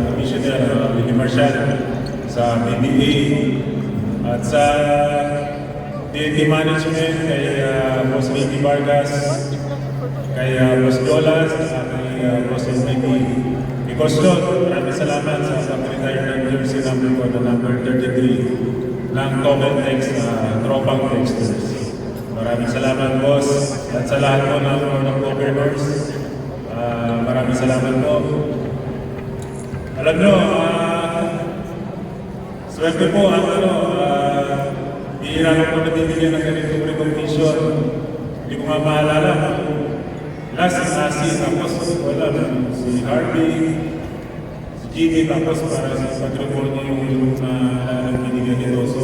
Commissioner Willie Marshall, sa PBA, at sa DND Management, kay Boss Ricky Vargas, kay Boss Jolas, at kay Boss STP. Because Lord, maraming salamat sa pag-retire ng jersey number ko na number 33 ng comment text na tropang texters. Maraming salamat, boss, at sa lahat po ng governors. Maraming salamat po. Alam nyo, swerte po ang hihirap ko na bibigyan ng ganitong recognition. Hindi ko nga maalala. Last si Asi, tapos wala, si Harvey, si Jimmy, tapos para sa pag-report niya yung binigyan nito. So,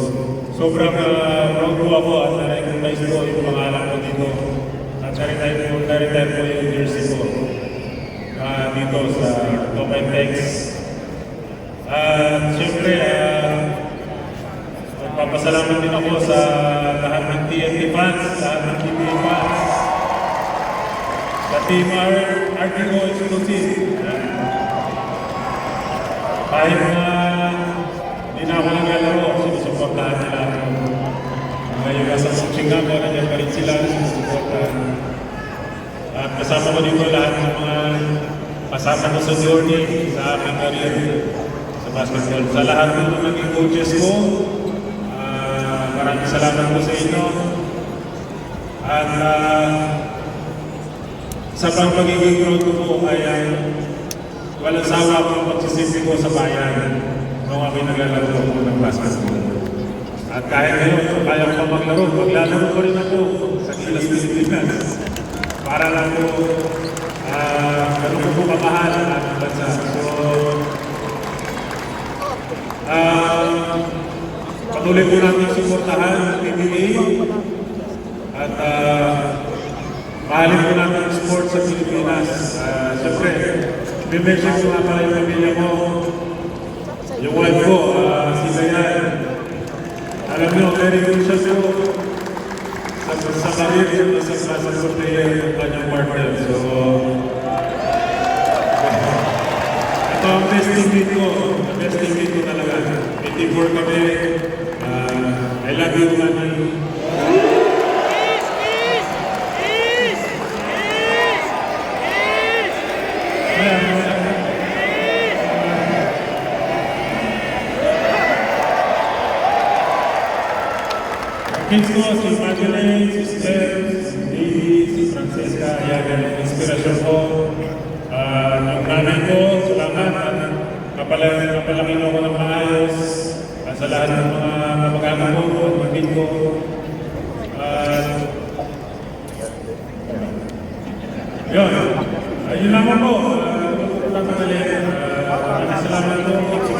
sobrang proud po ako at na-recognize po yung pangalan ko dito. At na-retire po yung jersey ko dito sa Topay Tex. At siyempre, magpapasalamat din ako sa lahat ng TNT fans, lahat ng PBA fans, sa Team RTO Exclusive. Kahit na hindi na ako naglalaro, sinusuportahan nila ako. Ngayon nasa coaching ako, nandiyan pa rin sila, sinusuportahan. At kasama ko dito lahat ng mga kasama ko sa journey, sa aking career sa basketball. Sa lahat ng naging coaches ko, maraming salamat po sa inyo. At sa pagiging proud ko po ay walang sawa po ang pagsisimpi ko sa bayan nung ako'y naglalaro po ng basketball. At kahit ngayon, kaya ko pa maglalaro ko rin ako sa Gilas Pilipinas. Para lang po, ganun ko po kamahal ang ating bansa. So, patuloy po natin suportahan ang PBA at mahalin po natin ang sport sa Pilipinas. Siyempre, may-mention ko nga pala yung pamilya ko, yung wife ko, si Dayan. Alam nyo, very crucial po sa career yun sa basketball player yung kanyang partner. So, ito ang best teammate ko. Ang best teammate ko talaga. 24 kami. I love you, Manny. Kids ko, si Magdalene, si Steph, si Davey, si Francesca, yan ang inspirasyon ko. Yung nanay ko, salamat at napalaki mo ko ng maayos at sa lahat ng mga kamag-anak ko at magin ko. Yun, yun lamang po. Salamat po.